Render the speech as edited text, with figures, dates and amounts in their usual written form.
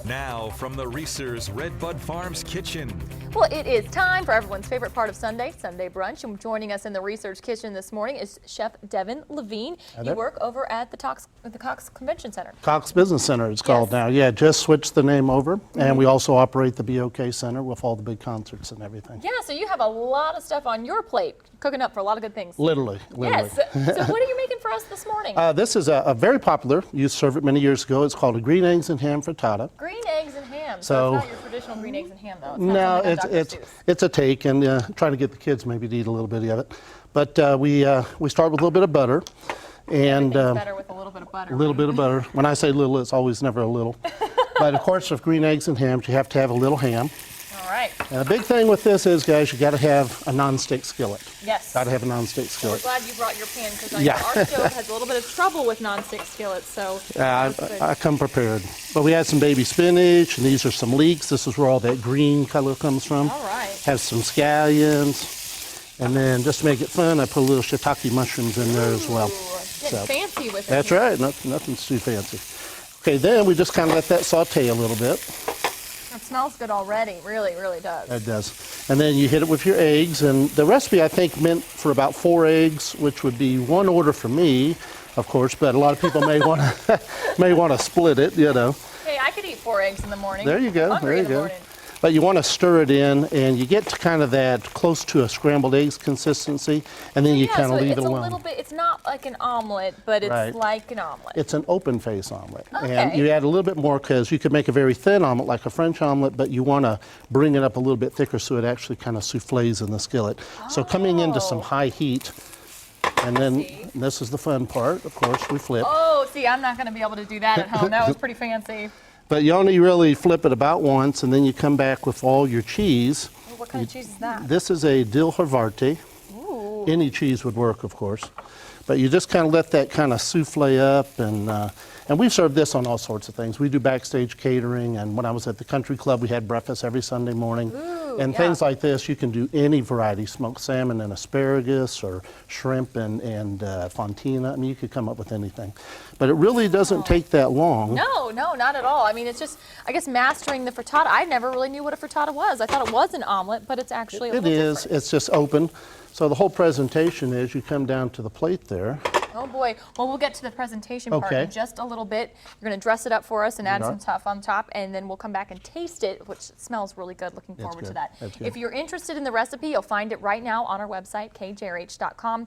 Now, from the Reese's Red Bud Farms kitchen. Well, it is time for everyone's favorite part of Sunday brunch. And joining us in the research kitchen this morning is Chef Devin Levine. You work over at the Cox Convention Center. Cox Business Center it's called now. Yeah, just switched the name over. And we also operate the BOK Center with all the big concerts and everything. Yeah, so you have a lot of stuff on your plate, cooking up for a lot of good things. Literally. Yes. So what are you making for us this morning? This is a very popular, you served it many years ago. It's called a green eggs and ham frittata. Green eggs and ham. So it's not your traditional green eggs and ham, though. It's not it's a take, and trying to get the kids maybe to eat a little bit of it. But we start with a little bit of butter, and better with a little bit of butter. A little bit of butter. When I say little, it's always never a little. But of course, with green eggs and ham, you have to have a little ham. All right. And the big thing with this is, guys, you got to have a non-stick skillet. Yes. Got to have a non-stick skillet. We're glad you brought your pan because our stove has a little bit of trouble with non-stick skillets. So I come prepared. But we had some baby spinach, and these are some leeks. This is where all that green color comes from. All right. Have some scallions, and then just to make it fun, I put a little shiitake mushrooms in there as well. Getting fancy with it. That's right. Nothing's too fancy. Okay, then we just kind of let that saute a little bit. It smells good already. Really, really does. It does. And then you hit it with your eggs. And the recipe, I think, meant for about 4 eggs, which would be 1 order for me, of course. But a lot of people may want to split it, you know. Hey, I could eat 4 eggs in the morning. There you go. There you go. But you want to stir it in, and you get to kind of that close to a scrambled eggs consistency, and then you kind of leave it alone. It's a little bit. It's not like an omelet, but it's like an omelet. It's an open face omelet, okay. And you add a little bit more because you could make a very thin omelet like a French omelet, but you want to bring it up a little bit thicker so it actually kind of souffles in the skillet. So coming into some high heat, and then this is the fun part. Of course, we flip. Oh, see, I'm not going to be able to do that at home. That was pretty fancy. But you only really flip it about once, and then you come back with all your cheese. Oh, what kind of cheese is that? This is a dill Havarti. Ooh. Any cheese would work, of course. But you just kind of let that kind of souffle up, and we've served this on all sorts of things. We do backstage catering, and when I was at the country club, we had breakfast every Sunday morning. And things like this, you can do any variety, smoked salmon and asparagus, or shrimp and fontina. I mean, you could come up with anything. But it really doesn't take that long. No, not at all. I mean, it's just, I guess, mastering the frittata. I never really knew what a frittata was. I thought it was an omelet, but it's actually a little different. It is. It's just open. So the whole presentation is you come down to the plate there. Oh boy. Well, we'll get to the presentation part in just a little bit. You're going to dress it up for us and add some stuff on top, and then we'll come back and taste it, which smells really good. Looking forward to that. That's good. If you're interested in the recipe, you'll find it right now on our website, kjrh.com.